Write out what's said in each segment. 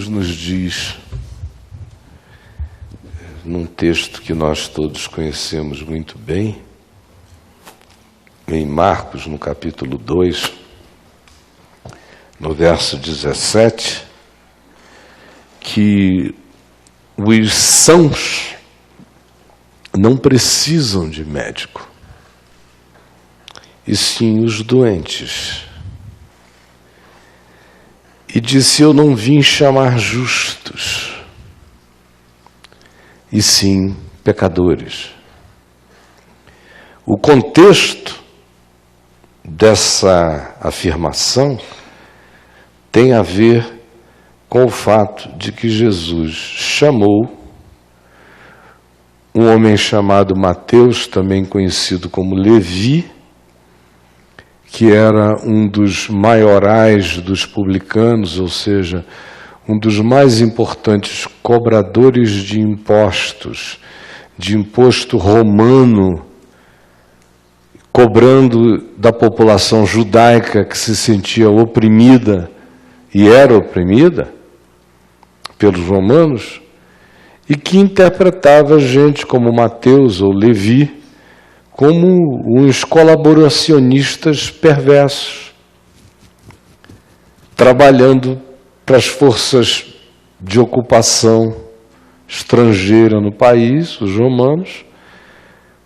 Jesus nos diz, num texto que nós todos conhecemos muito bem, em Marcos, no capítulo 2, no verso 17, que os sãos não precisam de médico, e sim os doentes. E disse: eu não vim chamar justos, e sim pecadores. O contexto dessa afirmação tem a ver com o fato de que Jesus chamou um homem chamado Mateus, também conhecido como Levi, que era um dos maiorais dos publicanos, ou seja, um dos mais importantes cobradores de impostos, de imposto romano, cobrando da população judaica que se sentia oprimida e era oprimida pelos romanos, e que interpretava gente como Mateus ou Levi como uns colaboracionistas perversos, trabalhando para as forças de ocupação estrangeira no país, os romanos,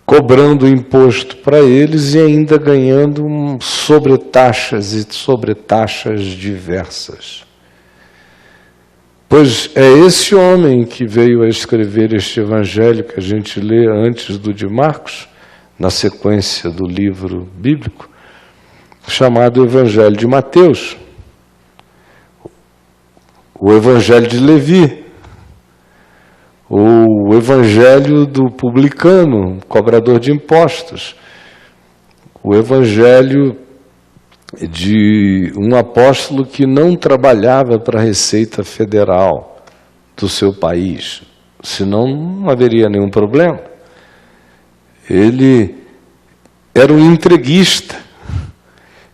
cobrando imposto para eles e ainda ganhando sobretaxas e sobretaxas diversas. Pois é esse homem que veio a escrever este evangelho que a gente lê antes do de Marcos, na sequência do livro bíblico, chamado Evangelho de Mateus, o Evangelho de Levi, o Evangelho do publicano, cobrador de impostos, o Evangelho de um apóstolo que não trabalhava para a Receita Federal do seu país, senão não haveria nenhum problema. Ele era um entreguista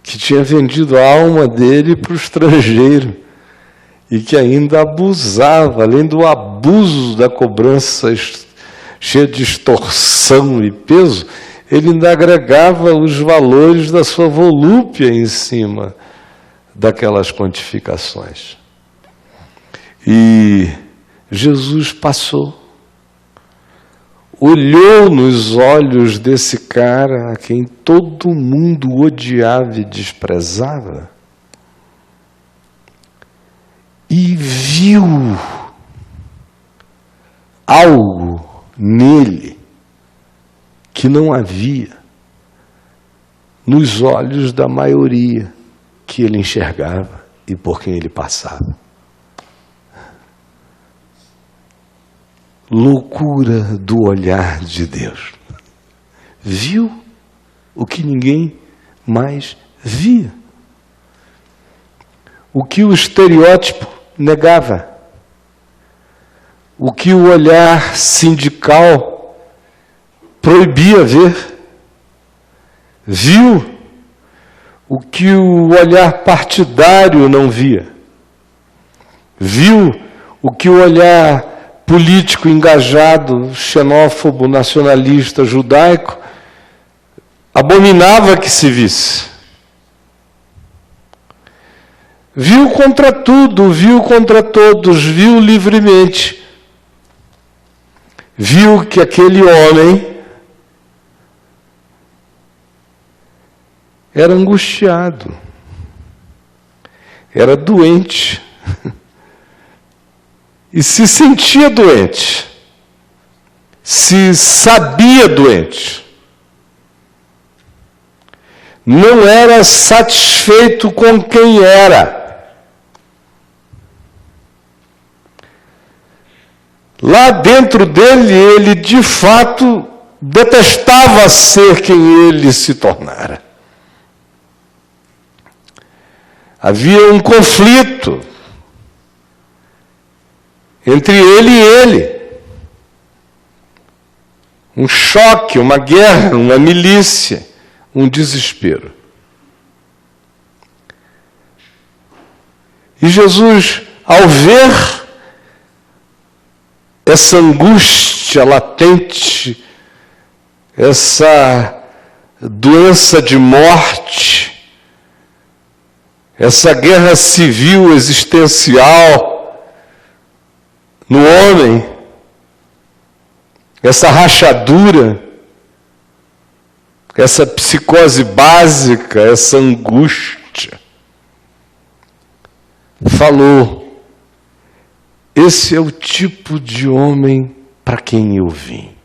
que tinha vendido a alma dele para o estrangeiro e que ainda abusava, além do abuso da cobrança cheia de extorsão e peso, ele ainda agregava os valores da sua volúpia em cima daquelas quantificações. E Jesus passou, olhou nos olhos desse cara a quem todo mundo odiava e desprezava e viu algo nele que não havia nos olhos da maioria que ele enxergava e por quem ele passava. Loucura do olhar de Deus. Viu o que ninguém mais via. O que o estereótipo negava. O que o olhar sindical proibia ver. Viu o que o olhar partidário não via. Viu o que o olhar político engajado, xenófobo, nacionalista, judaico, abominava que se visse. Viu contra tudo, viu contra todos, viu livremente. Viu que aquele homem era angustiado, era doente, e se sentia doente, se sabia doente, não era satisfeito com quem era. Lá dentro dele, ele de fato detestava ser quem ele se tornara. Havia um conflito entre ele e ele. Um choque, uma guerra, uma milícia, um desespero. E Jesus, ao ver essa angústia latente, essa doença de morte, essa guerra civil existencial no homem, essa rachadura, essa psicose básica, essa angústia. Falou, esse é o tipo de homem para quem eu vim.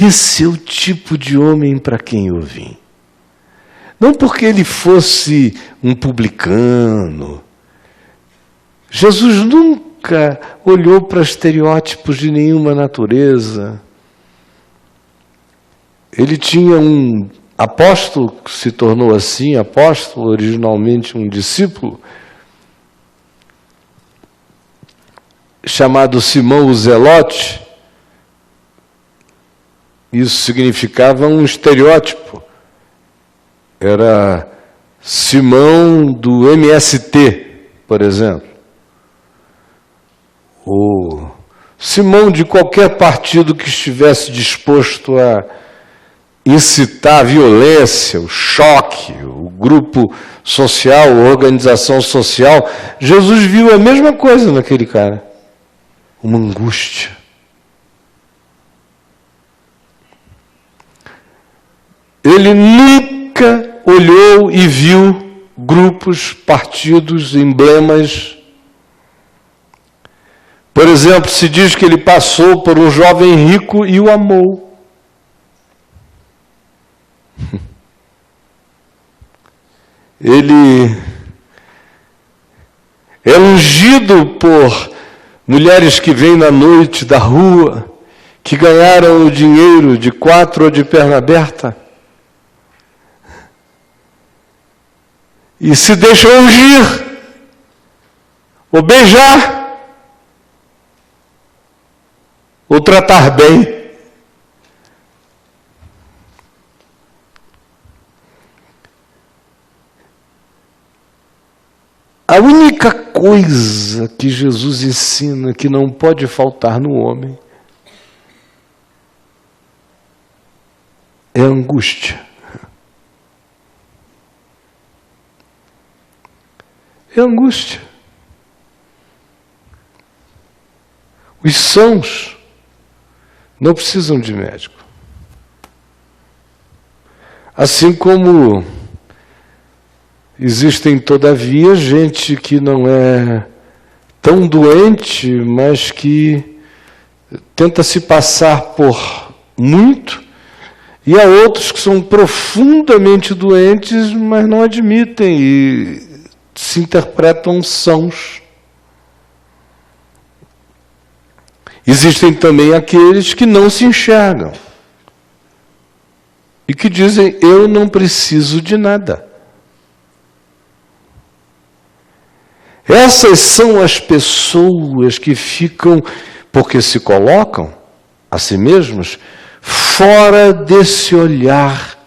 Esse é o tipo de homem para quem eu vim. Não porque ele fosse um publicano. Jesus nunca olhou para estereótipos de nenhuma natureza. Ele tinha um apóstolo, que se tornou assim, apóstolo, originalmente um discípulo, chamado Simão o Zelote. Isso significava um estereótipo. Era Simão do MST, por exemplo. Ou Simão de qualquer partido que estivesse disposto a incitar a violência, o choque, o grupo social, a organização social. Jesus viu a mesma coisa naquele cara. Uma angústia. Ele nunca olhou e viu grupos, partidos, emblemas. Por exemplo, se diz que ele passou por um jovem rico e o amou. Ele é ungido por mulheres que vêm na noite da rua, que ganharam o dinheiro de 4 ou de perna aberta, e se deixam ungir, ou beijar, ou tratar bem. A única coisa que Jesus ensina que não pode faltar no homem é a angústia. É a angústia. Os sãos não precisam de médico. Assim como existem, todavia, gente que não é tão doente, mas que tenta se passar por muito, e há outros que são profundamente doentes, mas não admitem e se interpretam sãos. Existem também aqueles que não se enxergam e que dizem, eu não preciso de nada. Essas são as pessoas que ficam, porque se colocam a si mesmos, fora desse olhar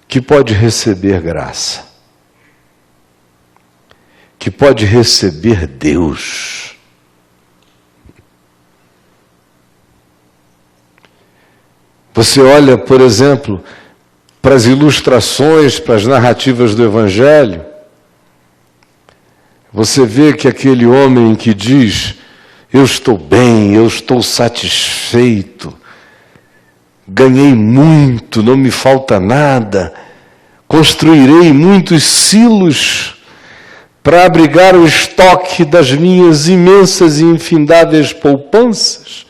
que pode receber graça, que pode receber Deus. Você olha, por exemplo, para as ilustrações, para as narrativas do Evangelho, você vê que aquele homem que diz, eu estou bem, eu estou satisfeito, ganhei muito, não me falta nada, construirei muitos silos para abrigar o estoque das minhas imensas e infindáveis poupanças,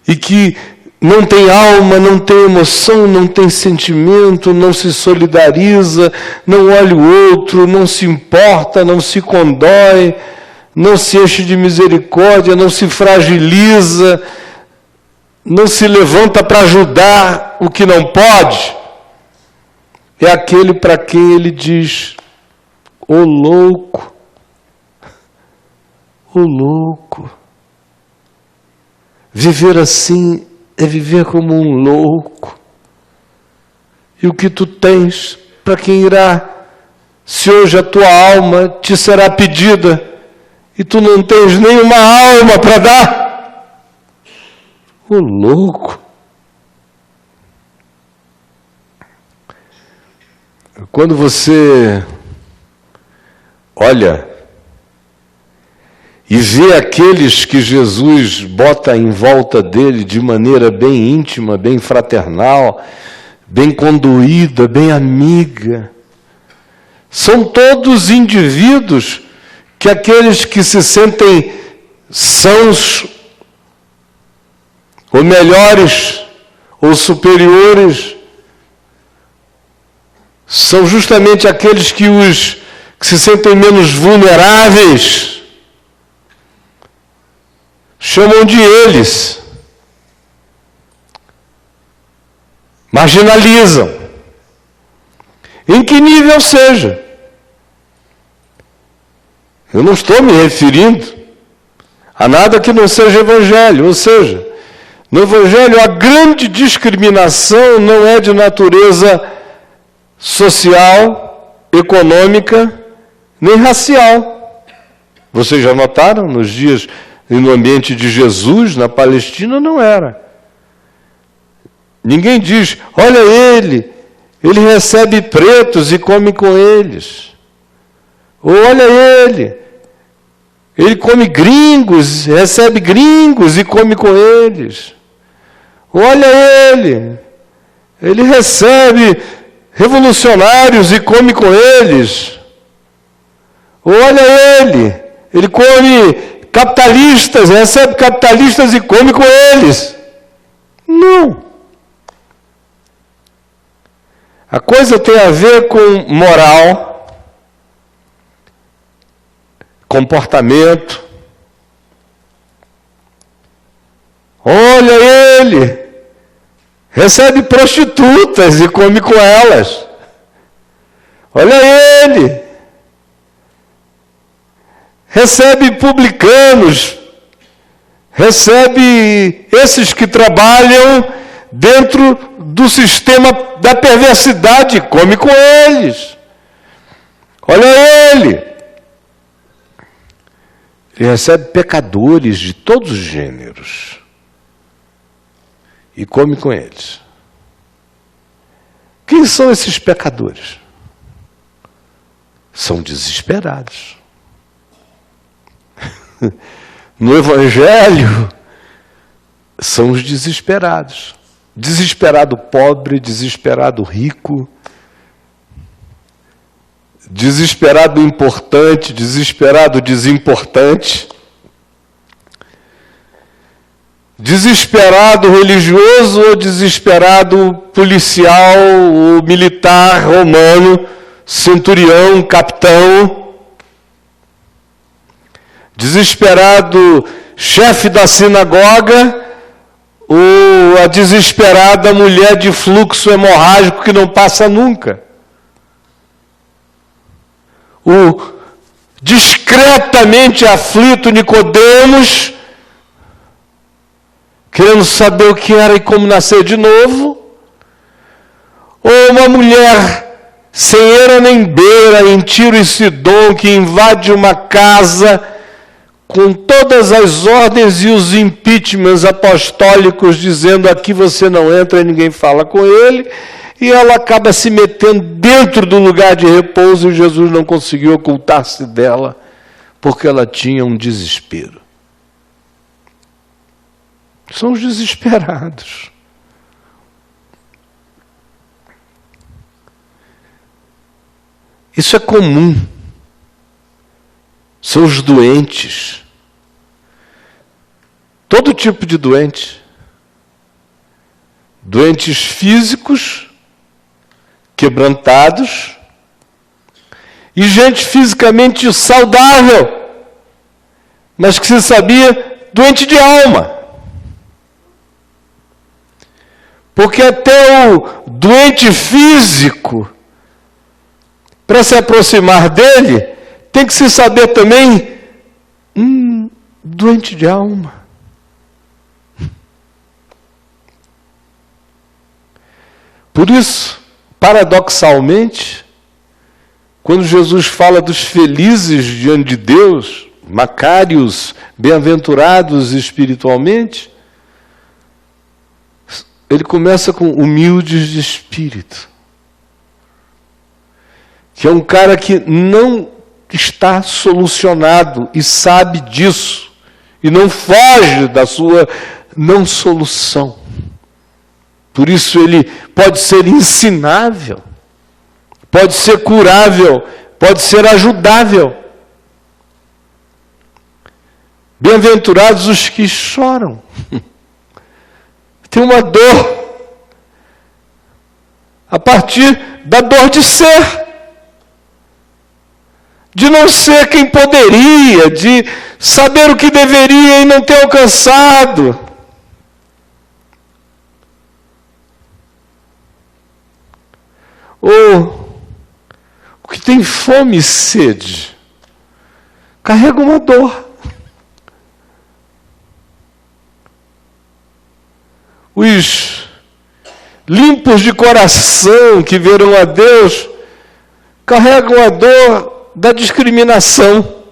e que não tem alma, não tem emoção, não tem sentimento, não se solidariza, não olha o outro, não se importa, não se condói, não se enche de misericórdia, não se fragiliza, não se levanta para ajudar o que não pode. É aquele para quem ele diz, ô louco, ô louco. Viver assim é viver como um louco. E o que tu tens, para quem irá? Se hoje a tua alma te será pedida, e tu não tens nenhuma alma para dar? Ô louco! Quando você olha e vê aqueles que Jesus bota em volta dele de maneira bem íntima, bem fraternal, bem conduída, bem amiga, são todos indivíduos que aqueles que se sentem sãos, ou melhores, ou superiores, são justamente aqueles que se sentem menos vulneráveis, chamam de eles, marginalizam, em que nível seja. Eu não estou me referindo a nada que não seja evangelho, ou seja, no evangelho a grande discriminação não é de natureza social, econômica, nem racial. Vocês já notaram nos dias e no ambiente de Jesus, na Palestina, não era. Ninguém diz, olha ele recebe pretos e come com eles. Ou olha ele come gringos, recebe gringos e come com eles. Ou olha ele recebe revolucionários e come com eles. Ou olha ele come capitalistas, recebe capitalistas e come com eles. Não. A coisa tem a ver com moral, comportamento. Olha ele, recebe prostitutas e come com elas. Olha ele, recebe publicanos, recebe esses que trabalham dentro do sistema da perversidade, come com eles. Olha ele recebe pecadores de todos os gêneros e come com eles. Quem são esses pecadores? São desesperados. No Evangelho, são os desesperados. Desesperado pobre, desesperado rico, desesperado importante, desesperado desimportante, desesperado religioso ou desesperado policial ou militar romano, centurião, capitão, desesperado chefe da sinagoga ou a desesperada mulher de fluxo hemorrágico que não passa nunca. O discretamente aflito Nicodemos, querendo saber o que era e como nascer de novo, ou uma mulher sem eira nem beira, em Tiro e Sidom, que invade uma casa com todas as ordens e os impeachments apostólicos, dizendo aqui você não entra e ninguém fala com ele, e ela acaba se metendo dentro do lugar de repouso e Jesus não conseguiu ocultar-se dela, porque ela tinha um desespero. São os desesperados. Isso é comum. São os doentes. Todo tipo de doente. Doentes físicos, quebrantados, e gente fisicamente saudável, mas que se sabia doente de alma. Porque até o doente físico, para se aproximar dele, tem que se saber também, doente de alma. Por isso, paradoxalmente, quando Jesus fala dos felizes diante de Deus, Macários, bem-aventurados espiritualmente, ele começa com humildes de espírito, que é um cara que não está solucionado e sabe disso, e não foge da sua não solução. Por isso ele pode ser ensinável, pode ser curável, pode ser ajudável. Bem-aventurados os que choram. Tem uma dor a partir da dor de ser, de não ser quem poderia, de saber o que deveria e não ter alcançado. Ou o que tem fome e sede, carrega uma dor. Os limpos de coração que verão a Deus carregam a dor da discriminação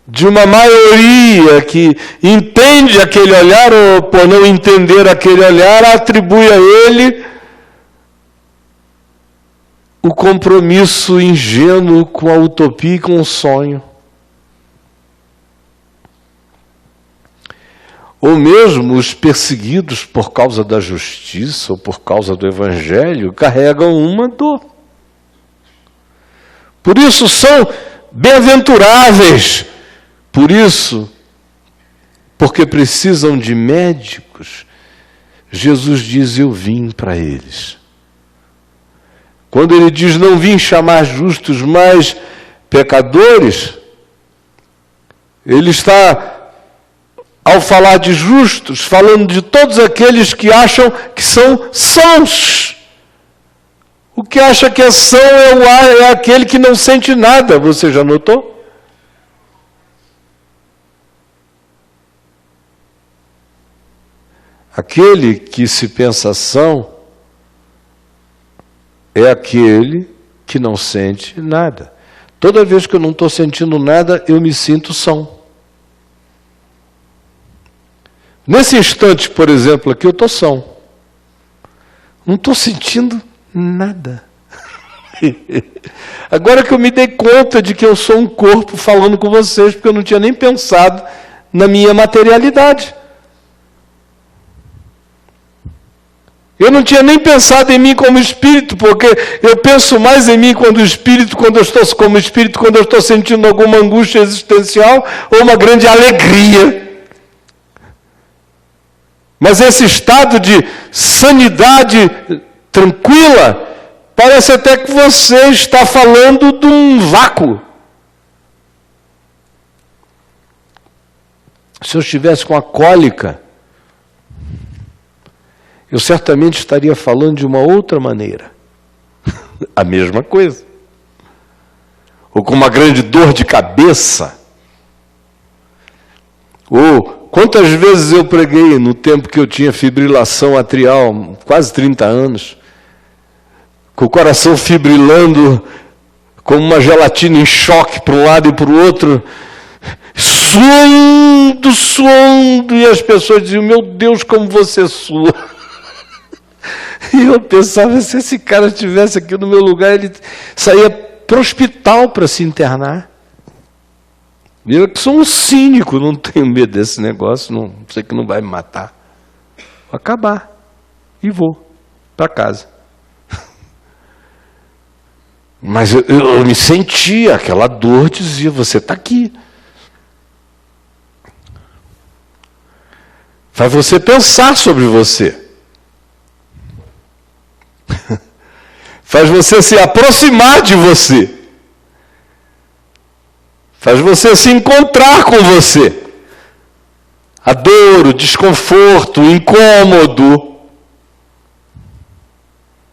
de uma maioria que entende aquele olhar ou, por não entender aquele olhar, atribui a ele o compromisso ingênuo com a utopia e com o sonho. Ou mesmo os perseguidos por causa da justiça ou por causa do evangelho carregam uma dor. Por isso são bem-aventuráveis. Por isso, porque precisam de médicos, Jesus diz: eu vim para eles. Quando ele diz: não vim chamar justos, mas pecadores, ele está, ao falar de justos, falando de todos aqueles que acham que são sãos. O que acha que é são é aquele que não sente nada. Você já notou? Aquele que se pensa são é aquele que não sente nada. Toda vez que eu não estou sentindo nada, eu me sinto são. Nesse instante, por exemplo, aqui eu estou são. Não estou sentindo nada. Agora que eu me dei conta de que eu sou um corpo falando com vocês, porque eu não tinha nem pensado na minha materialidade. Eu não tinha nem pensado em mim como espírito, porque eu penso mais em mim quando espírito, quando eu estou como espírito, quando eu estou sentindo alguma angústia existencial ou uma grande alegria. Mas esse estado de sanidade tranquila, parece até que você está falando de um vácuo. Se eu estivesse com a cólica, eu certamente estaria falando de uma outra maneira. A mesma coisa. Ou com uma grande dor de cabeça. Ou quantas vezes eu preguei no tempo que eu tinha fibrilação atrial, quase 30 anos, com o coração fibrilando como uma gelatina em choque para um lado e para o outro, suando, e as pessoas diziam: meu Deus, como você sua. E eu pensava, se esse cara estivesse aqui no meu lugar, ele saía para o hospital para se internar. Eu que sou um cínico, não tenho medo desse negócio, não sei que não vai me matar. Vou acabar e vou para casa. Mas eu me sentia, aquela dor dizia: você está aqui. Faz você pensar sobre você. Faz você se aproximar de você. Faz você se encontrar com você. A dor, o desconforto, o incômodo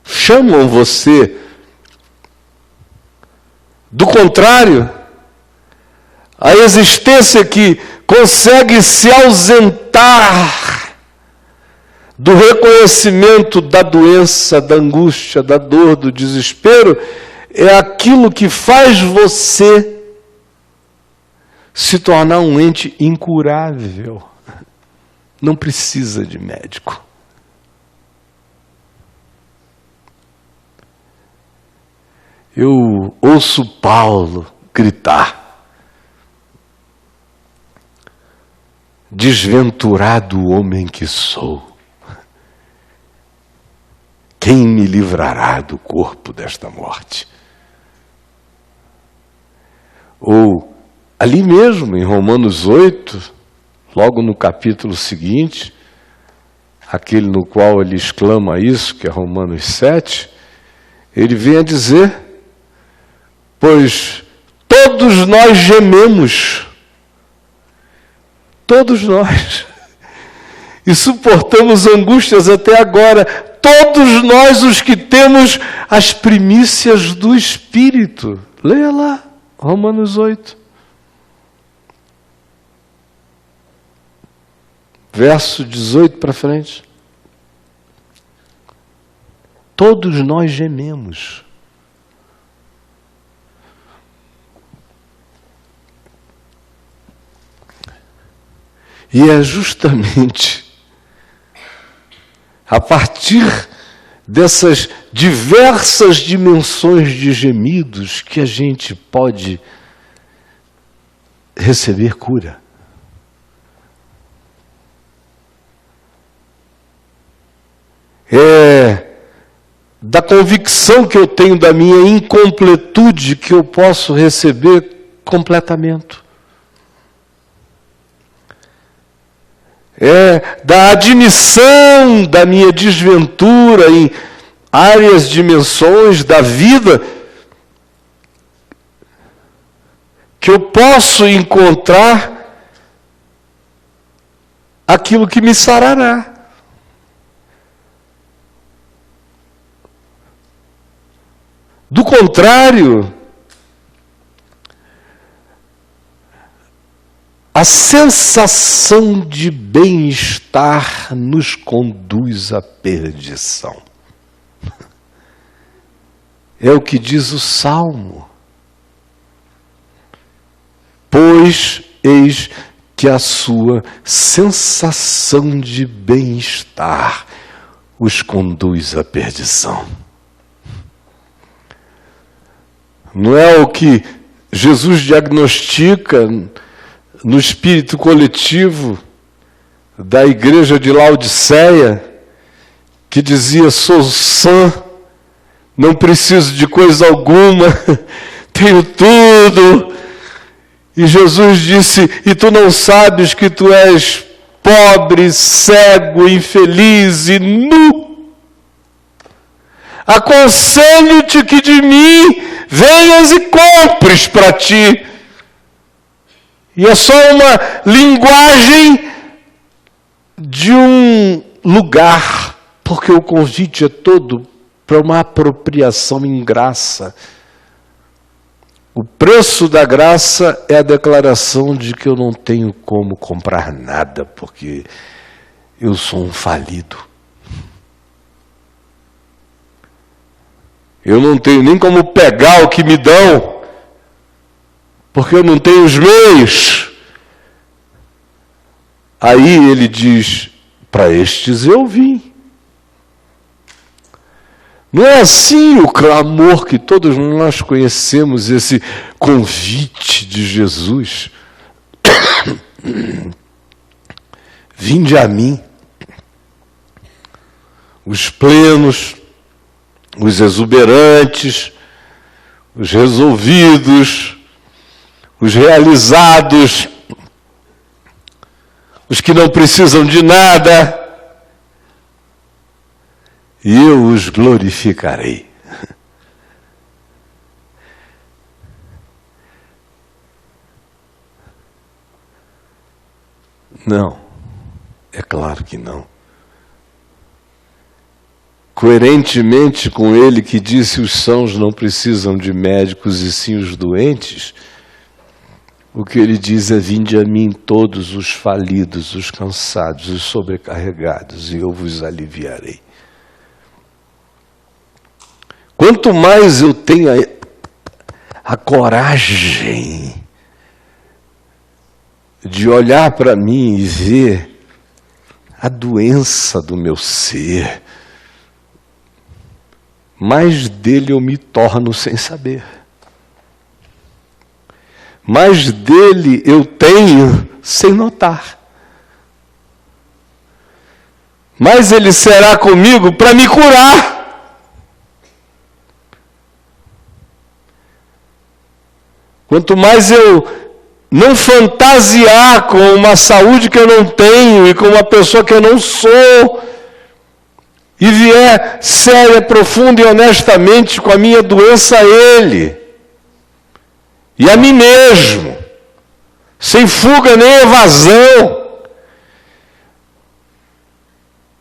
chamam você. Do contrário, a existência que consegue se ausentar do reconhecimento da doença, da angústia, da dor, do desespero, é aquilo que faz você se tornar um ente incurável. Não precisa de médico. Eu ouço Paulo gritar: desventurado homem que sou, quem me livrará do corpo desta morte? Ou, ali mesmo, em Romanos 8, logo no capítulo seguinte, aquele no qual ele exclama isso, que é Romanos 7, ele vem a dizer: pois todos nós gememos, todos nós, e suportamos angústias até agora, todos nós os que temos as primícias do Espírito. Leia lá, Romanos 8. Verso 18 para frente. Todos nós gememos. E é justamente a partir dessas diversas dimensões de gemidos que a gente pode receber cura. É da convicção que eu tenho da minha incompletude que eu posso receber completamento. É da admissão da minha desventura em áreas, dimensões da vida que eu posso encontrar aquilo que me sarará. Do contrário, a sensação de bem-estar nos conduz à perdição. É o que diz o Salmo. Pois eis que a sua sensação de bem-estar os conduz à perdição. Não é o que Jesus diagnostica no espírito coletivo da igreja de Laodiceia, que dizia: sou sã, não preciso de coisa alguma, tenho tudo. E Jesus disse: e tu não sabes que tu és pobre, cego, infeliz e nu? Aconselho-te que de mim venhas e compres para ti. E é só uma linguagem de um lugar, porque o convite é todo para uma apropriação em graça. O preço da graça é a declaração de que eu não tenho como comprar nada, porque eu sou um falido. Eu não tenho nem como pegar o que me dão, porque eu não tenho os meios. Aí ele diz: para estes eu vim. Não é assim o clamor que todos nós conhecemos, esse convite de Jesus? Vinde a mim, os plenos, os exuberantes, os resolvidos, os realizados, os que não precisam de nada, e eu os glorificarei. Não, é claro que não. Coerentemente com ele que disse: os sãos não precisam de médicos e sim os doentes, o que ele diz é: vinde a mim todos os falidos, os cansados, os sobrecarregados, e eu vos aliviarei. Quanto mais eu tenho a coragem de olhar para mim e ver a doença do meu ser, mais dele eu me torno sem saber. Mais dele eu tenho sem notar. Mas ele será comigo para me curar. Quanto mais eu não fantasiar com uma saúde que eu não tenho e com uma pessoa que eu não sou, e vier séria, profunda e honestamente com a minha doença a Ele e a mim mesmo, sem fuga nem evasão,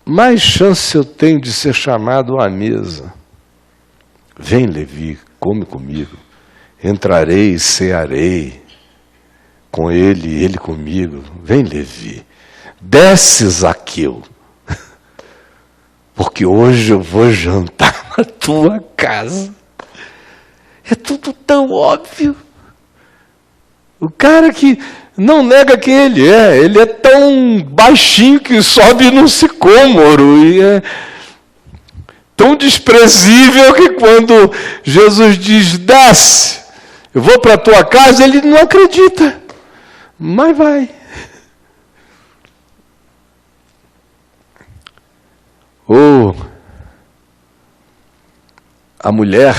mais chance eu tenho de ser chamado à mesa. Vem, Levi, come comigo, entrarei e cearei com ele e ele comigo. Vem, Levi, desce, Zaqueu, porque hoje eu vou jantar na tua casa. É tudo tão óbvio. O cara que não nega quem ele é tão baixinho que sobe num sicômoro, e é tão desprezível que quando Jesus diz, desce, eu vou para a tua casa, ele não acredita, mas vai. Ou a mulher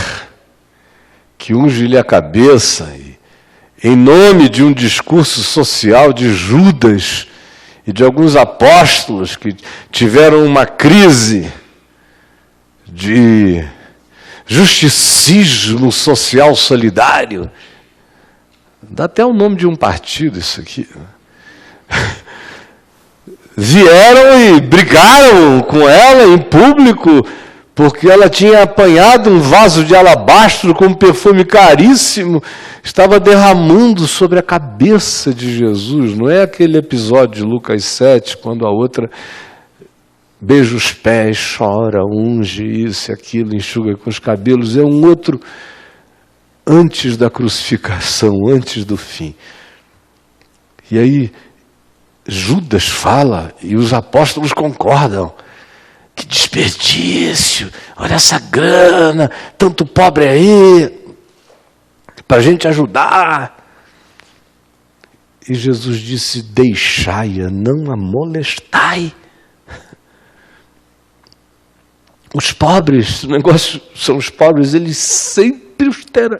que unge-lhe a cabeça e, em nome de um discurso social de Judas e de alguns apóstolos que tiveram uma crise de justicismo social solidário, dá até o nome de um partido isso aqui, vieram e brigaram com ela em público, porque ela tinha apanhado um vaso de alabastro com um perfume caríssimo, estava derramando sobre a cabeça de Jesus. Não é aquele episódio de Lucas 7, quando a outra beija os pés, chora, unge isso e aquilo, enxuga com os cabelos. É um outro antes da crucificação, antes do fim. E aí Judas fala e os apóstolos concordam. Que desperdício, olha essa grana, tanto pobre aí, para a gente ajudar. E Jesus disse, deixai-a, não a molestai. Os pobres, o negócio são os pobres, eles sempre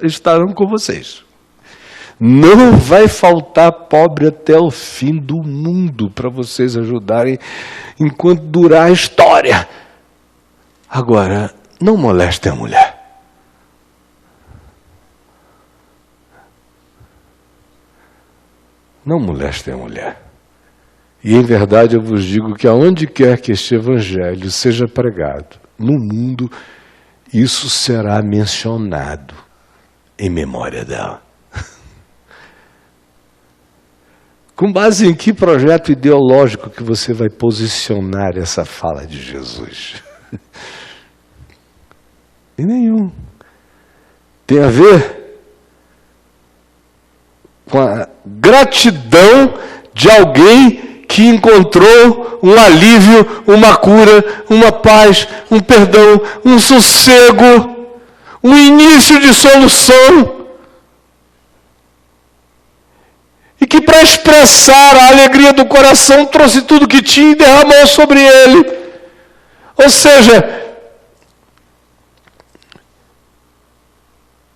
estarão com vocês. Não vai faltar pobre até o fim do mundo para vocês ajudarem enquanto durar a história. Agora, não molestem a mulher. Não molestem a mulher. E em verdade eu vos digo que aonde quer que este evangelho seja pregado no mundo, isso será mencionado em memória dela. Com base em que projeto ideológico que você vai posicionar essa fala de Jesus? E nenhum. Tem a ver com a gratidão de alguém que encontrou um alívio, uma cura, uma paz, um perdão, um sossego, um início de solução. E que para expressar a alegria do coração trouxe tudo que tinha e derramou sobre ele. Ou seja,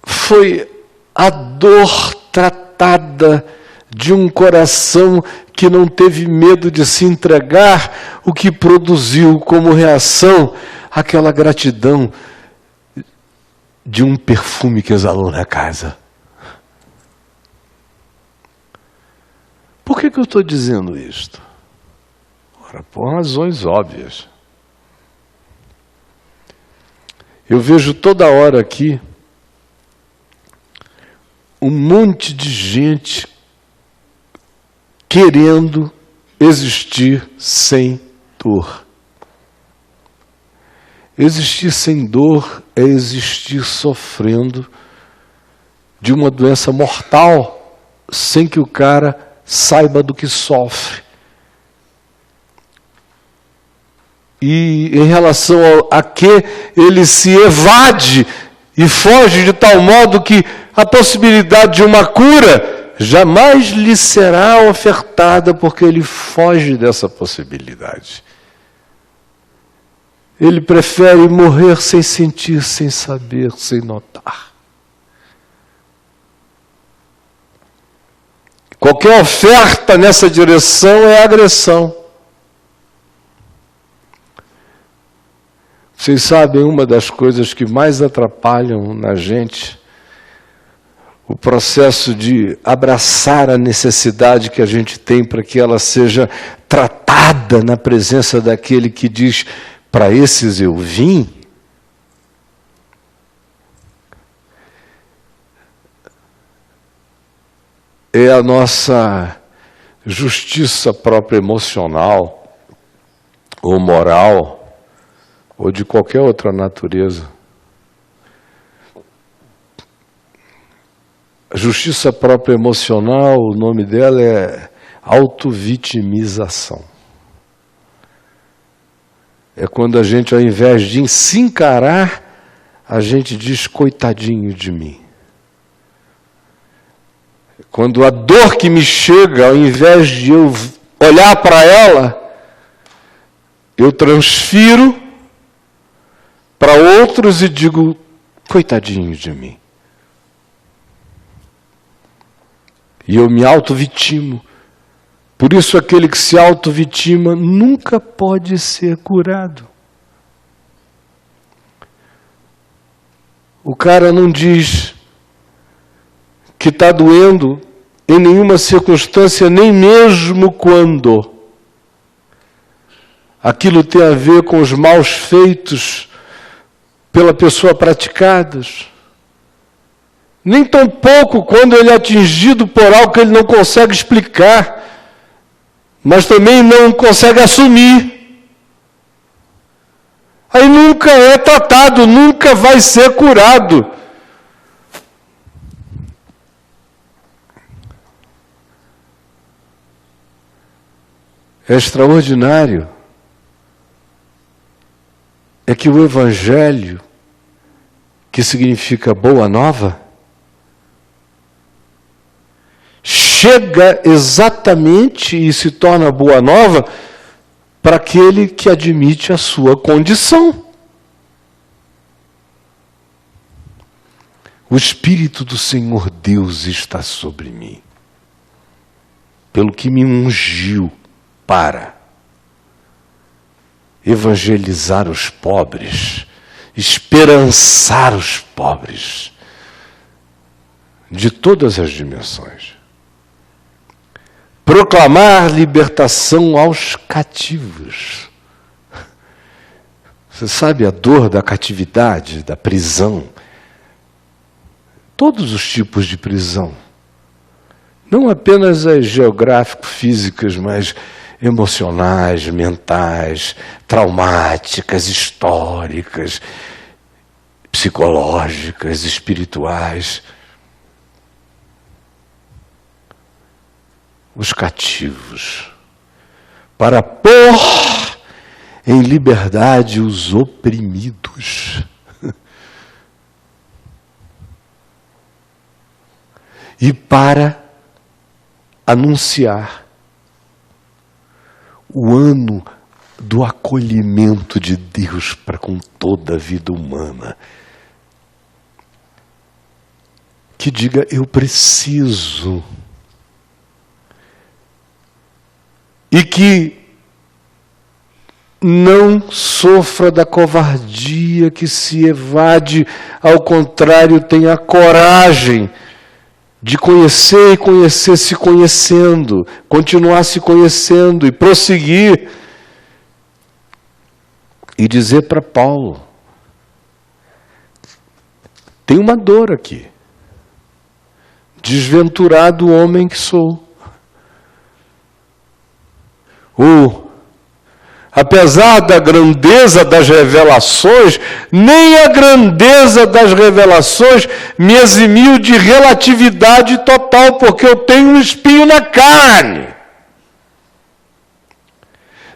foi a dor tratada de um coração que não teve medo de se entregar, o que produziu como reação aquela gratidão de um perfume que exalou na casa. Por que eu estou dizendo isto? Ora, por razões óbvias. Eu vejo toda hora aqui um monte de gente querendo existir sem dor. Existir sem dor é existir sofrendo de uma doença mortal sem que o cara saiba do que sofre. E em relação a que ele se evade e foge de tal modo que a possibilidade de uma cura jamais lhe será ofertada, porque ele foge dessa possibilidade. Ele prefere morrer sem sentir, sem saber, sem notar. Qualquer oferta nessa direção é agressão. Vocês sabem, uma das coisas que mais atrapalham na gente o processo de abraçar a necessidade que a gente tem para que ela seja tratada na presença daquele que diz: para esses eu vim. É a nossa justiça própria emocional ou moral, ou de qualquer outra natureza. A justiça própria emocional, o nome dela é autovitimização. É quando a gente, ao invés de se encarar, a gente diz: coitadinho de mim. Quando a dor que me chega, ao invés de eu olhar para ela, eu transfiro para outros e digo: coitadinho de mim. E eu me auto-vitimo. Por isso, aquele que se auto-vitima nunca pode ser curado. O cara não diz que está doendo em nenhuma circunstância, nem mesmo quando aquilo tem a ver com os maus feitos pela pessoa praticados. Nem tão pouco quando ele é atingido por algo que ele não consegue explicar, mas também não consegue assumir. Aí nunca é tratado, nunca vai ser curado. É extraordinário é que o Evangelho, que significa boa nova, chega exatamente e se torna boa nova para aquele que admite a sua condição. O Espírito do Senhor Deus está sobre mim, pelo que me ungiu para evangelizar os pobres, esperançar os pobres, de todas as dimensões. Proclamar libertação aos cativos. Você sabe a dor da catividade, da prisão? Todos os tipos de prisão. Não apenas as geográfico-físicas, mas emocionais, mentais, traumáticas, históricas, psicológicas, espirituais. Os cativos, para pôr em liberdade os oprimidos. E para anunciar o ano do acolhimento de Deus para com toda a vida humana. Que diga: eu preciso. E que não sofra da covardia que se evade, ao contrário, tenha coragem de conhecer e conhecer se conhecendo, continuar se conhecendo e prosseguir. E dizer para Paulo: tem uma dor aqui. Desventurado homem que sou. apesar da grandeza das revelações, nem a grandeza das revelações me eximiu de relatividade total, porque eu tenho um espinho na carne.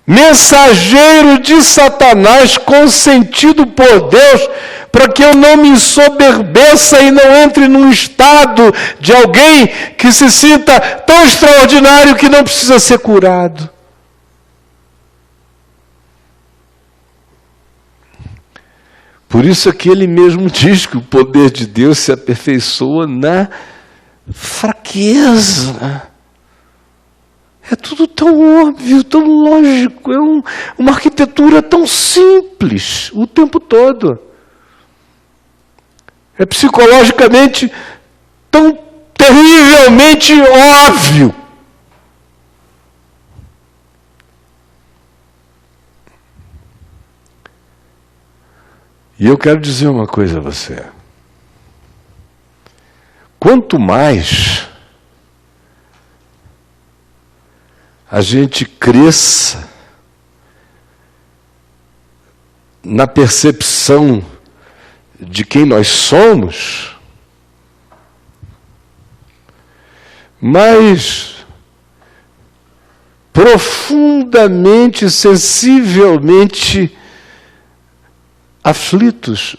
Mensageiro de Satanás, consentido por Deus, para que eu não me ensoberbeça e não entre num estado de alguém que se sinta tão extraordinário que não precisa ser curado. Por isso é que ele mesmo diz que o poder de Deus se aperfeiçoa na fraqueza. É tudo tão óbvio, tão lógico, é uma arquitetura tão simples o tempo todo. É psicologicamente tão terrivelmente óbvio. E eu quero dizer uma coisa a você. Quanto mais a gente cresça na percepção de quem nós somos, mais profundamente, sensivelmente aflitos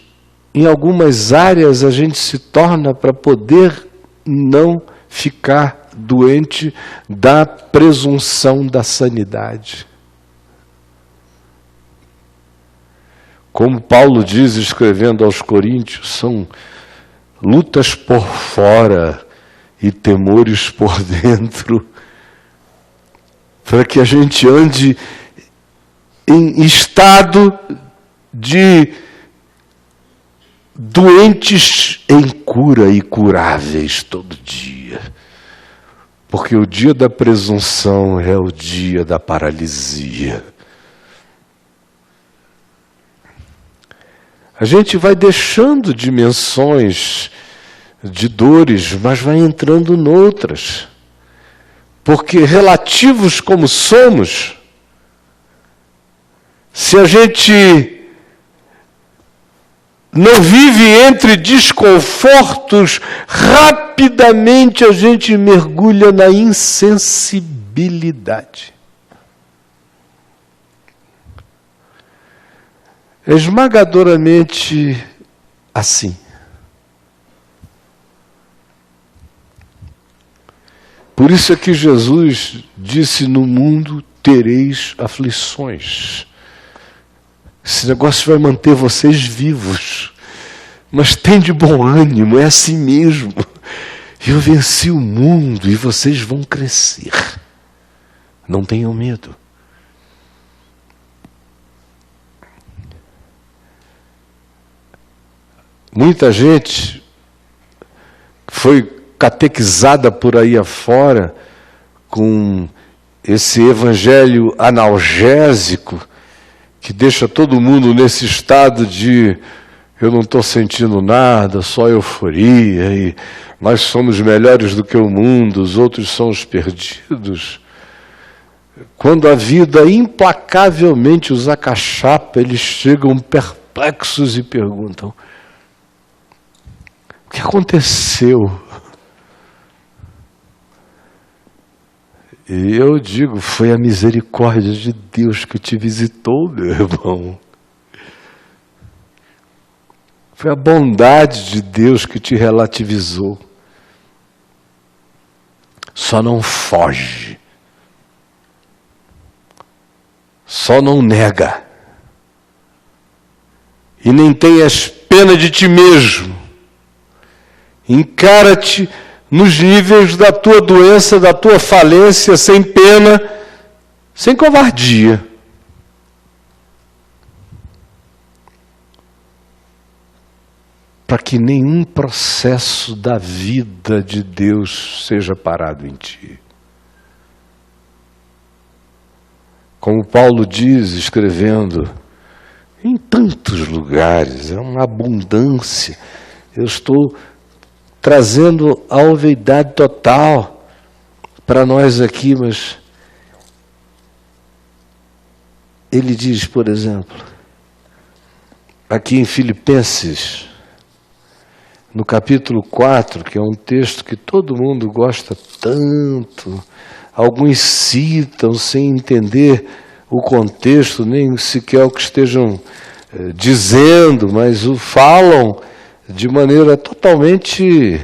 em algumas áreas a gente se torna para poder não ficar doente da presunção da sanidade. Como Paulo diz, escrevendo aos Coríntios, são lutas por fora e temores por dentro, para que a gente ande em estado de doentes em cura e curáveis todo dia. Porque o dia da presunção é o dia da paralisia. A gente vai deixando dimensões de dores, mas vai entrando noutras. Porque relativos como somos, se a gente não vive entre desconfortos, rapidamente a gente mergulha na insensibilidade. É esmagadoramente assim. Por isso é que Jesus disse: no mundo tereis aflições. Esse negócio vai manter vocês vivos. Mas tem de bom ânimo, é assim mesmo. Eu venci o mundo e vocês vão crescer. Não tenham medo. Muita gente foi catequizada por aí afora com esse evangelho analgésico que deixa todo mundo nesse estado de eu não estou sentindo nada, só euforia, e nós somos melhores do que o mundo, os outros são os perdidos. Quando a vida implacavelmente os acachapa, eles chegam perplexos e perguntam: o que aconteceu? E eu digo, foi a misericórdia de Deus que te visitou, meu irmão. Foi a bondade de Deus que te relativizou. Só não foge. Só não nega. E nem tenhas pena de ti mesmo. Encara-te nos níveis da tua doença, da tua falência, sem pena, sem covardia. Para que nenhum processo da vida de Deus seja parado em ti. Como Paulo diz, escrevendo em tantos lugares, é uma abundância. Eu estou trazendo a obviedade total para nós aqui, mas ele diz, por exemplo, aqui em Filipenses, no capítulo 4, que é um texto que todo mundo gosta tanto, alguns citam sem entender o contexto, nem sequer o que estejam dizendo, mas o falam de maneira totalmente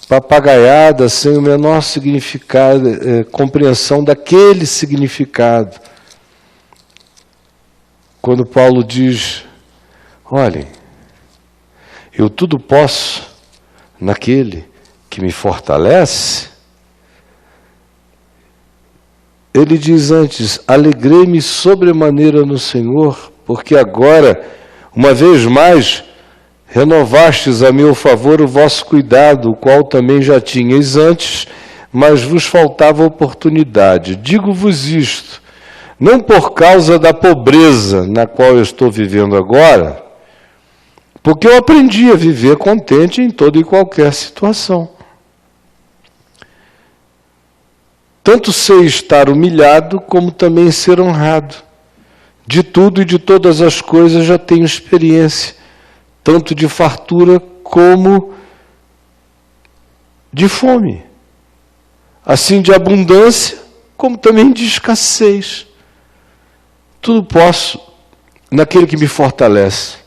papagaiada, sem o menor significado, compreensão daquele significado. Quando Paulo diz, olhem, eu tudo posso naquele que me fortalece, ele diz antes, alegrei-me sobremaneira no Senhor, porque agora, uma vez mais, renovastes a meu favor o vosso cuidado, o qual também já tinhais antes, mas vos faltava oportunidade. Digo-vos isto, não por causa da pobreza na qual eu estou vivendo agora, porque eu aprendi a viver contente em toda e qualquer situação. Tanto sei estar humilhado, como também ser honrado. De tudo e de todas as coisas já tenho experiência, tanto de fartura como de fome. Assim de abundância, como também de escassez. Tudo posso naquele que me fortalece.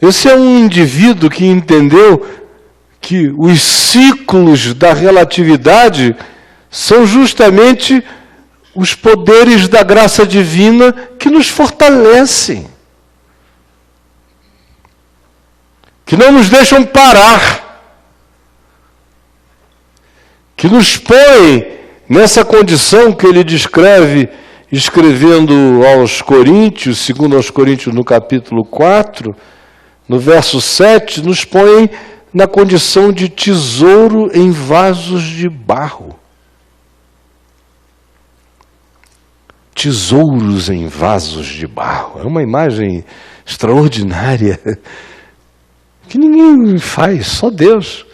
Esse é um indivíduo que entendeu que os ciclos da relatividade são justamente os poderes da graça divina que nos fortalecem, que não nos deixam parar, que nos põem nessa condição que ele descreve, escrevendo aos Coríntios, segundo aos Coríntios no capítulo 4, no verso 7, nos põe na condição de tesouro em vasos de barro. Tesouros em vasos de barro. É uma imagem extraordinária, que ninguém faz, só Deus.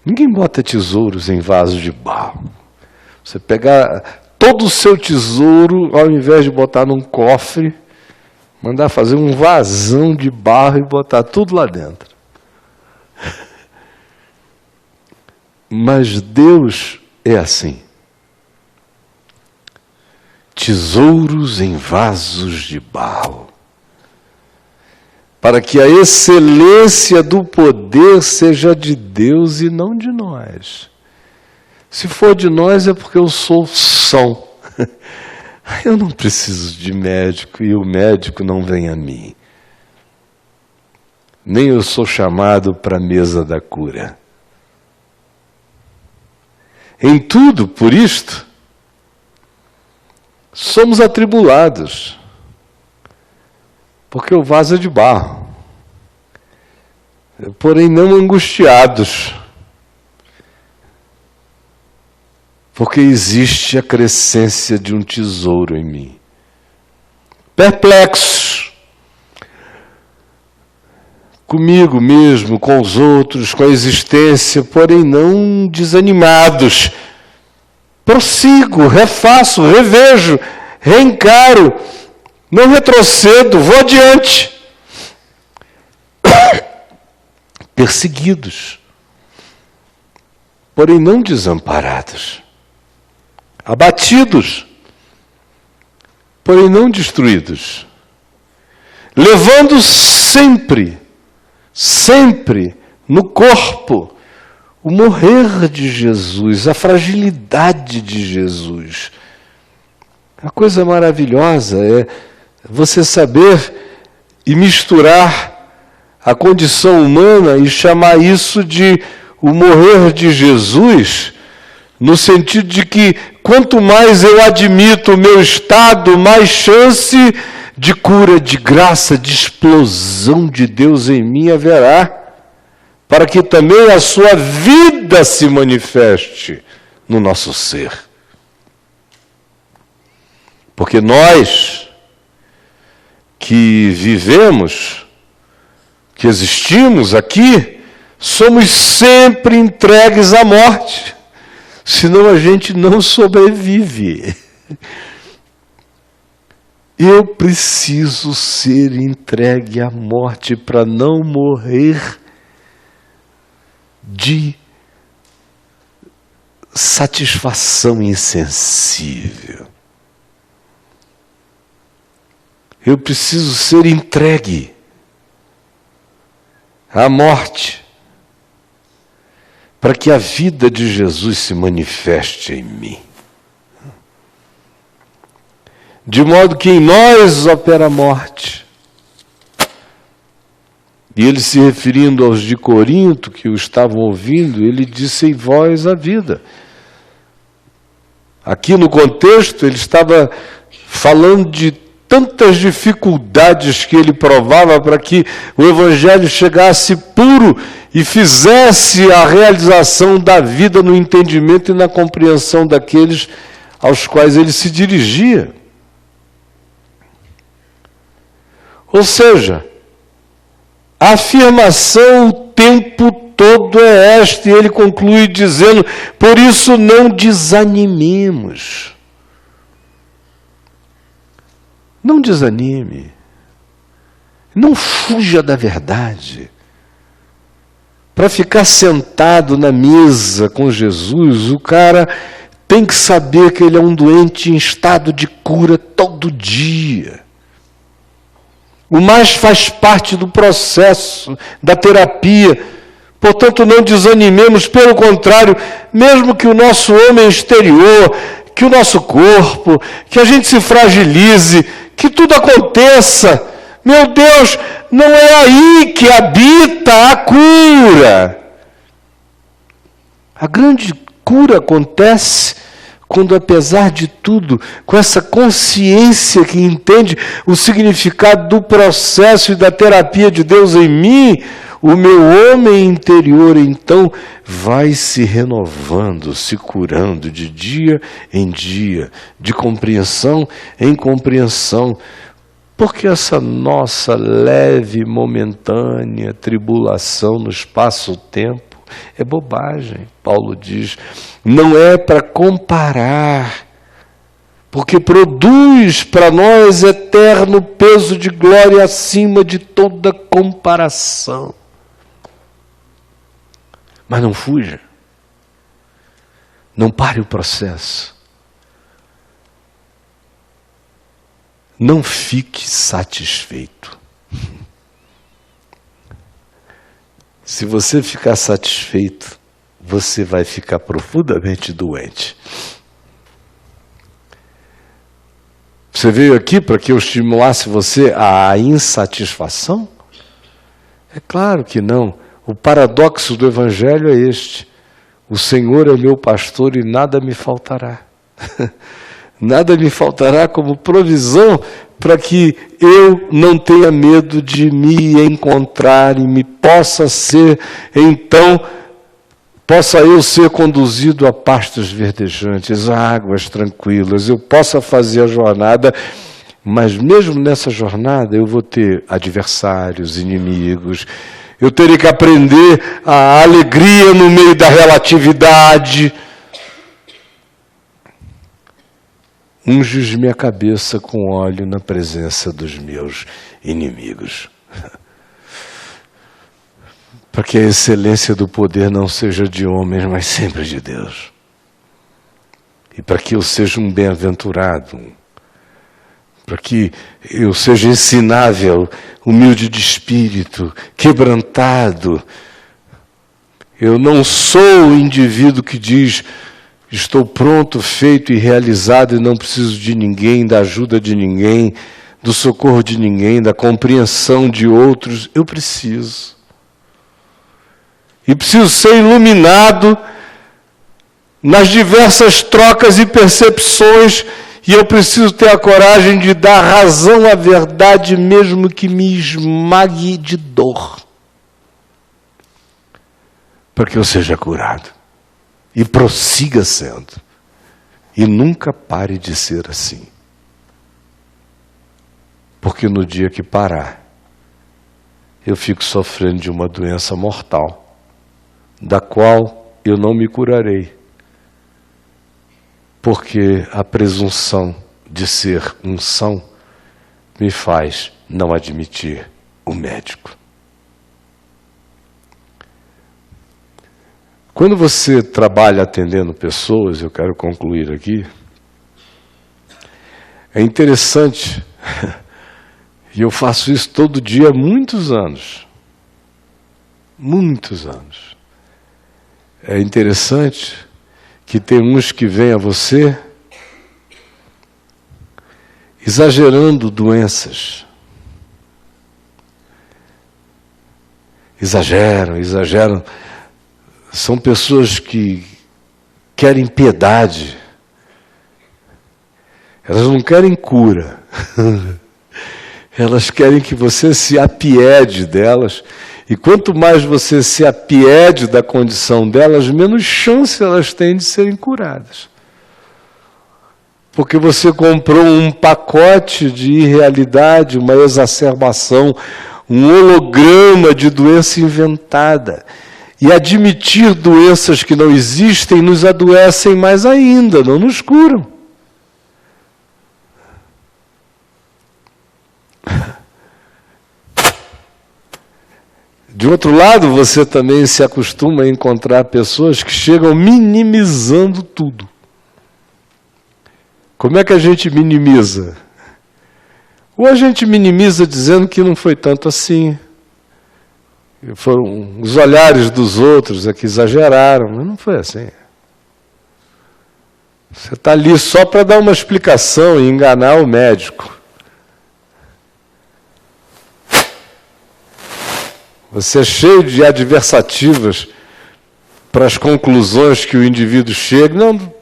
Ninguém bota tesouros em vasos de barro. Você pegar todo o seu tesouro, ao invés de botar num cofre, mandar fazer um vasão de barro e botar tudo lá dentro. Mas Deus é assim. Tesouros em vasos de barro. Para que a excelência do poder seja de Deus e não de nós. Se for de nós é porque eu sou são. Eu não preciso de médico e o médico não vem a mim. Nem eu sou chamado para a mesa da cura. Em tudo, por isto, somos atribulados, porque o vaso é de barro, porém não angustiados, porque existe a crescência de um tesouro em mim. Perplexos, comigo mesmo, com os outros, com a existência, porém não desanimados. Prossigo, refaço, revejo, reencaro, não retrocedo, vou adiante. Perseguidos, porém não desamparados. Abatidos, porém não destruídos. Levando sempre no corpo o morrer de Jesus, a fragilidade de Jesus. A coisa maravilhosa é você saber e misturar a condição humana e chamar isso de o morrer de Jesus, no sentido de que quanto mais eu admito o meu estado, mais chance de cura, de graça, de explosão de Deus em mim haverá, para que também a sua vida se manifeste no nosso ser. Porque nós que vivemos, que existimos aqui, somos sempre entregues à morte, senão a gente não sobrevive. Eu preciso ser entregue à morte para não morrer de satisfação insensível. Eu preciso ser entregue à morte para que a vida de Jesus se manifeste em mim. De modo que em nós opera a morte. E ele, se referindo aos de Corinto, que o estavam ouvindo, ele disse: em vós a vida. Aqui no contexto, ele estava falando de tantas dificuldades que ele provava para que o Evangelho chegasse puro e fizesse a realização da vida no entendimento e na compreensão daqueles aos quais ele se dirigia. Ou seja, a afirmação o tempo todo é esta, e ele conclui dizendo: por isso não desanimemos. Não desanime. Não fuja da verdade. Para ficar sentado na mesa com Jesus, o cara tem que saber que ele é um doente em estado de cura todo dia. O mais faz parte do processo da terapia. Portanto, não desanimemos, pelo contrário, mesmo que o nosso homem exterior, que o nosso corpo, que a gente se fragilize, que tudo aconteça. Meu Deus, não é aí que habita a cura. A grande cura acontece quando, apesar de tudo, com essa consciência que entende o significado do processo e da terapia de Deus em mim, o meu homem interior, então, vai se renovando, se curando de dia em dia, de compreensão em compreensão, porque essa nossa leve, momentânea tribulação no espaço-tempo é bobagem. Paulo diz, não é para comparar, porque produz para nós eterno peso de glória acima de toda comparação. Mas não fuja, não pare o processo, não fique satisfeito. Se você ficar satisfeito, você vai ficar profundamente doente. Você veio aqui para que eu estimulasse você à insatisfação? É claro que não. O paradoxo do Evangelho é este: o Senhor é meu pastor e nada me faltará. Nada me faltará como provisão para que eu não tenha medo de me encontrar e me possa ser, então, possa eu ser conduzido a pastos verdejantes, a águas tranquilas, eu possa fazer a jornada, mas mesmo nessa jornada eu vou ter adversários, inimigos, eu terei que aprender a alegria no meio da relatividade. Unges minha cabeça com óleo na presença dos meus inimigos. Para que a excelência do poder não seja de homens, mas sempre de Deus. E para que eu seja um bem-aventurado, para que eu seja ensinável, humilde de espírito, quebrantado. Eu não sou o indivíduo que diz: estou pronto, feito e realizado e não preciso de ninguém, da ajuda de ninguém, do socorro de ninguém, da compreensão de outros. Eu preciso. E preciso ser iluminado nas diversas trocas e percepções, e eu preciso ter a coragem de dar razão à verdade, mesmo que me esmague de dor, para que eu seja curado. E prossiga sendo. E nunca pare de ser assim. Porque no dia que parar, eu fico sofrendo de uma doença mortal, da qual eu não me curarei. Porque a presunção de ser unção me faz não admitir o médico. Quando você trabalha atendendo pessoas, eu quero concluir aqui, é interessante, e eu faço isso todo dia há muitos anos. Muitos anos. É interessante que tem uns que vêm a você exagerando doenças. Exageram. São pessoas que querem piedade. Elas não querem cura. Elas querem que você se apiede delas. E quanto mais você se apiede da condição delas, menos chance elas têm de serem curadas. Porque você comprou um pacote de irrealidade, uma exacerbação, um holograma de doença inventada. E admitir doenças que não existem nos adoecem mais ainda, não nos curam. De outro lado, você também se acostuma a encontrar pessoas que chegam minimizando tudo. Como é que a gente minimiza? Ou a gente minimiza dizendo que não foi tanto assim. Foram os olhares dos outros que exageraram, mas não foi assim. Você está ali só para dar uma explicação e enganar o médico. Você é cheio de adversativas para as conclusões que o indivíduo chega. Não,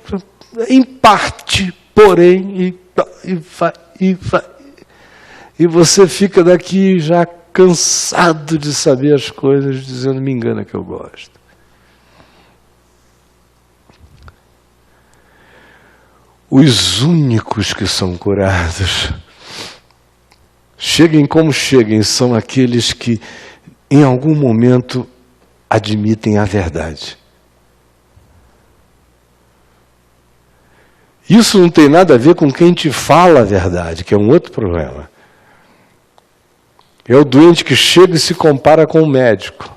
em parte, porém, e você fica daqui já cansado de saber as coisas, dizendo, me engana que eu gosto. Os únicos que são curados, cheguem como cheguem, são aqueles que em algum momento admitem a verdade. Isso não tem nada a ver com quem te fala a verdade, que é um outro problema. É o doente que chega e se compara com o médico.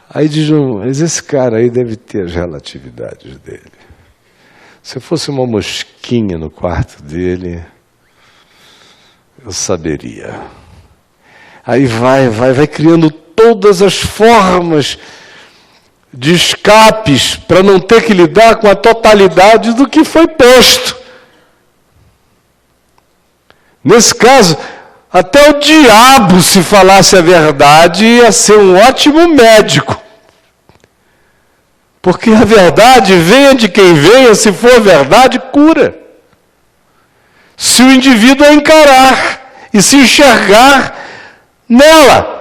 Aí diz, mas esse cara aí deve ter as relatividades dele. Se fosse uma mosquinha no quarto dele, eu saberia. Aí vai criando todas as formas de escapes para não ter que lidar com a totalidade do que foi posto. Nesse caso, até o diabo, se falasse a verdade, ia ser um ótimo médico. Porque a verdade, venha de quem venha, se for verdade, cura. Se o indivíduo a encarar e se enxergar nela.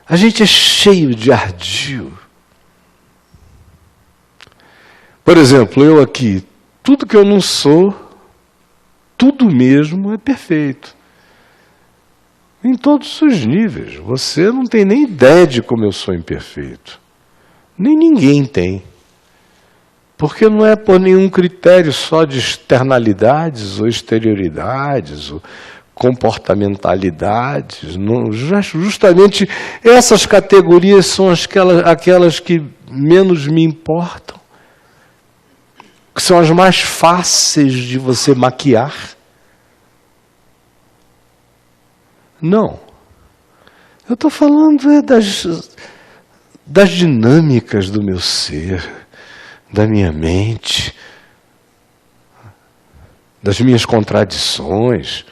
A gente é cheio de ardil. Por exemplo, eu aqui, tudo que eu não sou, tudo mesmo é perfeito. Em todos os níveis. Você não tem nem ideia de como eu sou imperfeito. Nem ninguém tem. Porque não é por nenhum critério só de externalidades ou exterioridades ou comportamentalidades. Não, justamente essas categorias são aquelas que menos me importam, que são as mais fáceis de você maquiar. Não. Eu estou falando das dinâmicas do meu ser, da minha mente, das minhas contradições,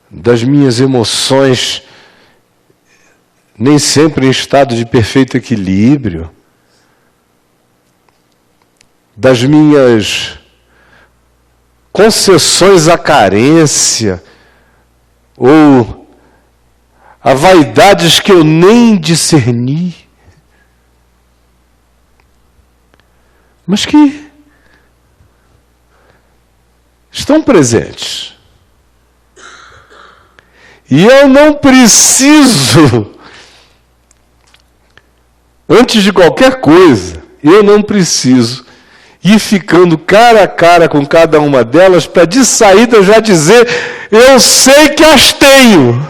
das minhas emoções, nem sempre em estado de perfeito equilíbrio, das minhas concessões à carência, ou a vaidades que eu nem discerni, mas que estão presentes. E eu não preciso Antes de qualquer coisa, eu não preciso ir ficando cara a cara com cada uma delas para de saída eu já dizer, eu sei que as tenho.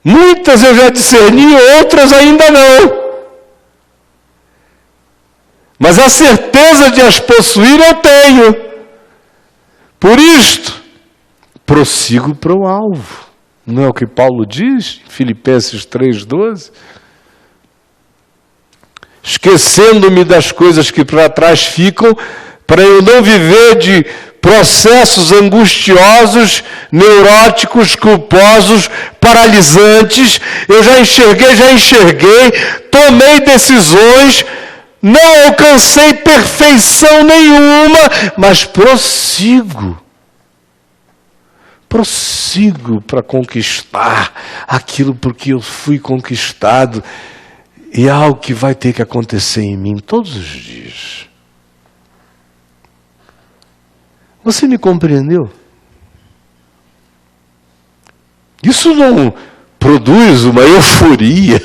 Muitas eu já discerni, outras ainda não. Mas a certeza de as possuir eu tenho. Por isto, prossigo para o alvo. Não é o que Paulo diz em Filipenses 3,12? Esquecendo-me das coisas que para trás ficam, para eu não viver de processos angustiosos, neuróticos, culposos, paralisantes. Eu já enxerguei, tomei decisões, não alcancei perfeição nenhuma, mas prossigo para conquistar aquilo porque eu fui conquistado. E é algo que vai ter que acontecer em mim todos os dias. Você me compreendeu? Isso não produz uma euforia.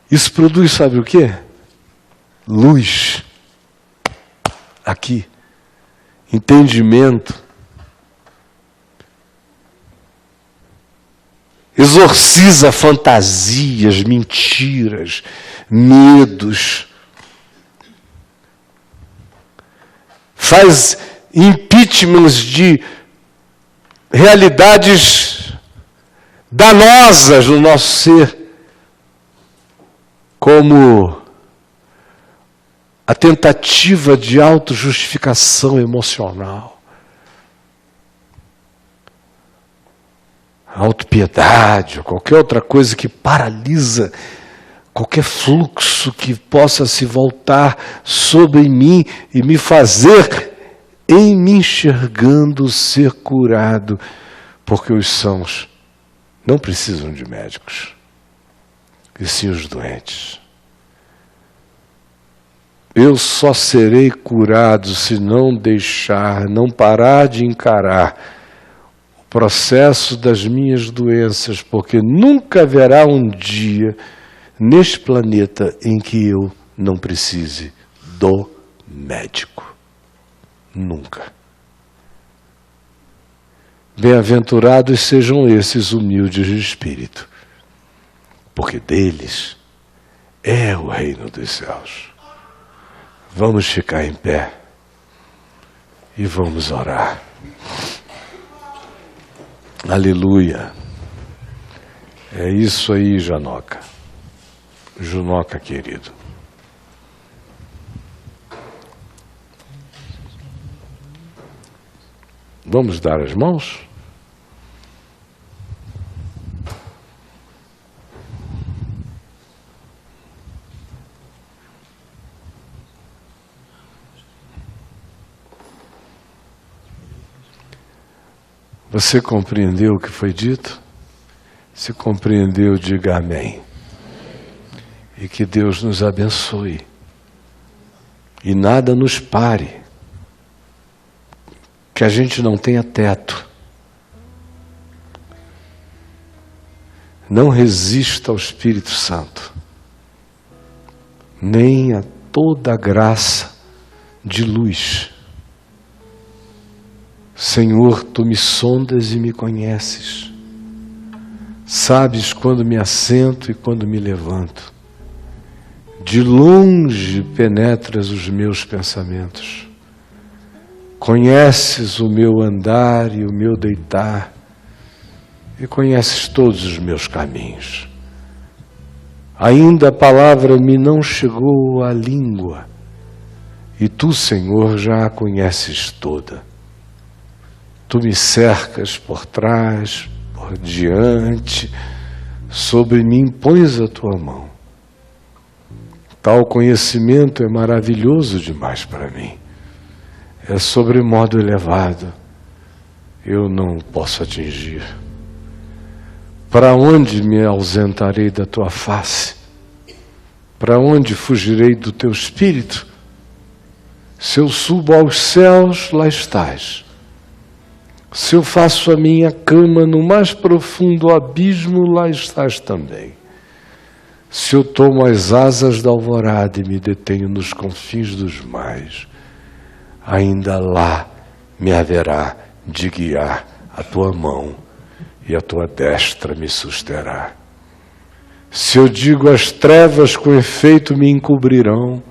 Isso produz, sabe o quê? Luz. Aqui. Entendimento. Exorciza fantasias, mentiras, medos. Faz impeachments de realidades danosas no nosso ser, como a tentativa de autojustificação emocional. A autopiedade, ou qualquer outra coisa que paralisa qualquer fluxo que possa se voltar sobre mim e me fazer, em me enxergando, ser curado, porque os sãos não precisam de médicos, e sim os doentes. Eu só serei curado se não parar de encarar processo das minhas doenças, porque nunca haverá um dia neste planeta em que eu não precise do médico. Nunca. Bem-aventurados sejam esses humildes de espírito, porque deles é o reino dos céus. Vamos ficar em pé e vamos orar. Aleluia. É isso aí, Janoca. Junoca, querido. Vamos dar as mãos? Você compreendeu o que foi dito? Se compreendeu, diga amém. E que Deus nos abençoe. E nada nos pare. Que a gente não tenha teto. Não resista ao Espírito Santo. Nem a toda a graça de luz. Senhor, Tu me sondas e me conheces. Sabes quando me assento e quando me levanto. De longe penetras os meus pensamentos. Conheces o meu andar e o meu deitar. E conheces todos os meus caminhos. Ainda a palavra me não chegou à língua. E Tu, Senhor, já a conheces toda. Tu me cercas por trás, por diante, sobre mim pões a Tua mão. Tal conhecimento é maravilhoso demais para mim. É sobremodo elevado. Eu não posso atingir. Para onde me ausentarei da Tua face? Para onde fugirei do Teu Espírito? Se eu subo aos céus, lá estás. Se eu faço a minha cama no mais profundo abismo, lá estás também. Se eu tomo as asas da alvorada e me detenho nos confins dos mares, ainda lá me haverá de guiar a tua mão e a tua destra me susterá. Se eu digo as trevas com efeito me encobrirão,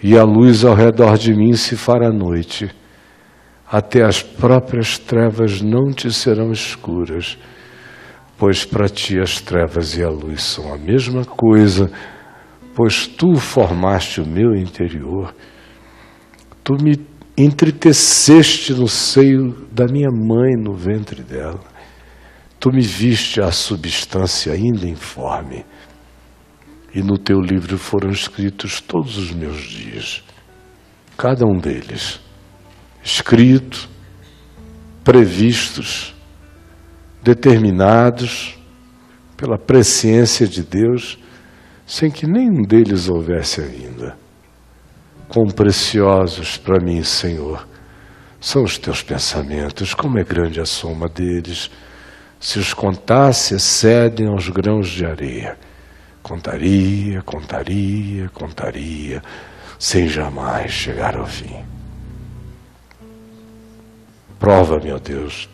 e a luz ao redor de mim se fará noite, até as próprias trevas não te serão escuras, pois para ti as trevas e a luz são a mesma coisa, pois tu formaste o meu interior, tu me entreteceste no seio da minha mãe, no ventre dela, tu me viste a substância ainda informe, e no teu livro foram escritos todos os meus dias, cada um deles, escrito, previstos, determinados pela presciência de Deus, sem que nenhum deles houvesse ainda. Quão preciosos para mim, Senhor, são os teus pensamentos, como é grande a soma deles. Se os contasse, excedem aos grãos de areia. Contaria, contaria, contaria, sem jamais chegar ao fim. Prova-me, ó Deus,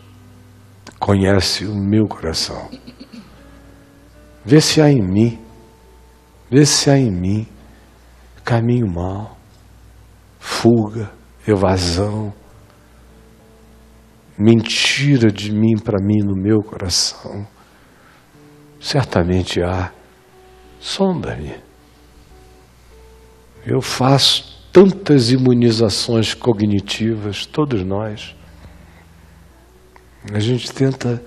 conhece o meu coração. Vê se há em mim caminho mau, fuga, evasão, mentira de mim para mim no meu coração. Certamente há. Sonda-me. Eu faço tantas imunizações cognitivas, todos nós. A gente tenta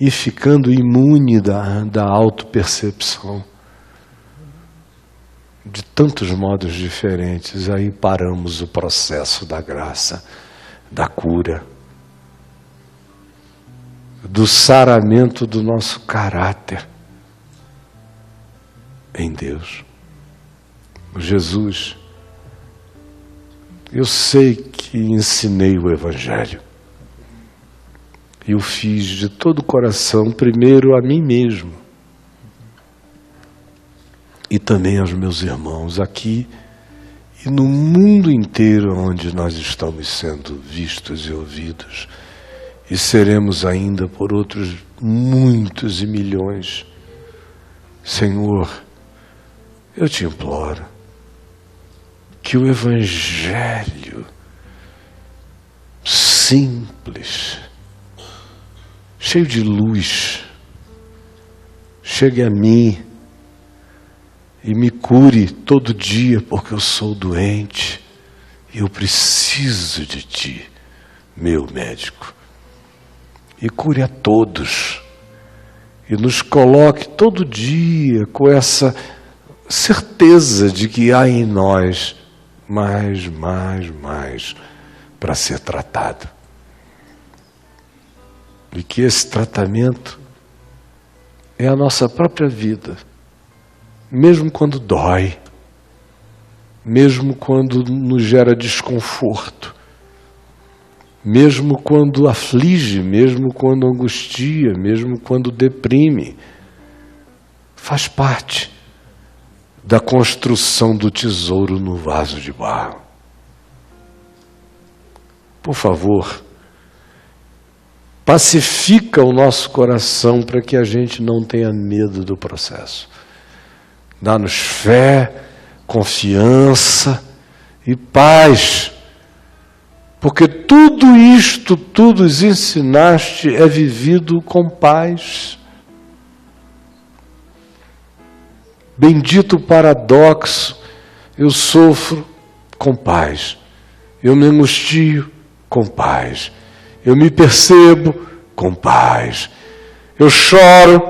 ir ficando imune da autopercepção. De tantos modos diferentes, aí paramos o processo da graça, da cura, do saramento do nosso caráter em Deus. Jesus, eu sei que ensinei o Evangelho e o fiz de todo o coração, primeiro a mim mesmo e também aos meus irmãos aqui e no mundo inteiro onde nós estamos sendo vistos e ouvidos e seremos ainda por outros muitos e milhões. Senhor, eu te imploro que o Evangelho simples, cheio de luz, chegue a mim e me cure todo dia, porque eu sou doente e eu preciso de ti, meu médico. E cure a todos e nos coloque todo dia com essa certeza de que há em nós mais para ser tratado. E que esse tratamento é a nossa própria vida, mesmo quando dói, mesmo quando nos gera desconforto, mesmo quando aflige, mesmo quando angustia, mesmo quando deprime, faz parte da construção do tesouro no vaso de barro. Por favor, pacifica o nosso coração para que a gente não tenha medo do processo. Dá-nos fé, confiança e paz, porque tudo isto, tu nos ensinaste, é vivido com paz. Bendito o paradoxo, eu sofro com paz, eu me angustio com paz, eu me percebo com paz, eu choro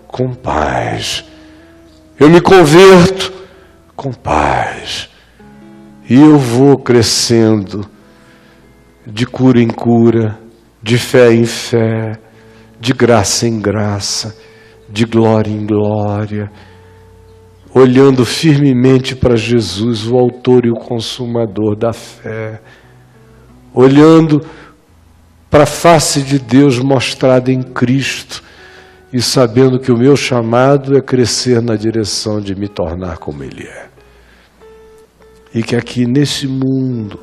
com paz, eu me converto com paz, e eu vou crescendo de cura em cura, de fé em fé, de graça em graça, de glória em glória, olhando firmemente para Jesus, o autor e o consumador da fé, olhando para a face de Deus mostrada em Cristo, e sabendo que o meu chamado é crescer na direção de me tornar como Ele é. E que aqui nesse mundo,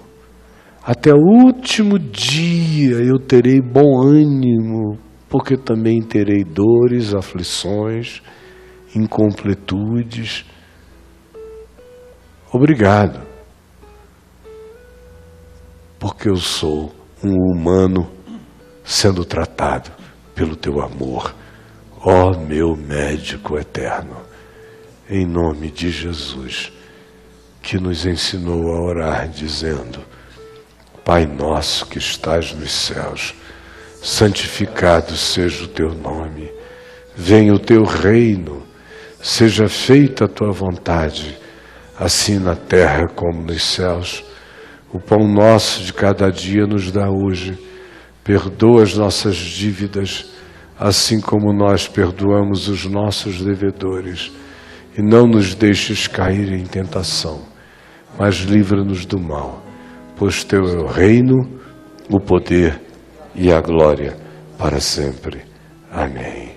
até o último dia, eu terei bom ânimo, porque também terei dores, aflições, incompletudes. Obrigado, porque eu sou um humano sendo tratado pelo teu amor, ó meu médico eterno, em nome de Jesus, que nos ensinou a orar dizendo: Pai nosso que estás nos céus, santificado seja o teu nome, venha o teu reino, seja feita a tua vontade, assim na terra como nos céus. O pão nosso de cada dia nos dá hoje, perdoa as nossas dívidas, assim como nós perdoamos os nossos devedores, e não nos deixes cair em tentação, mas livra-nos do mal, pois teu é o reino, o poder e a glória para sempre. Amém.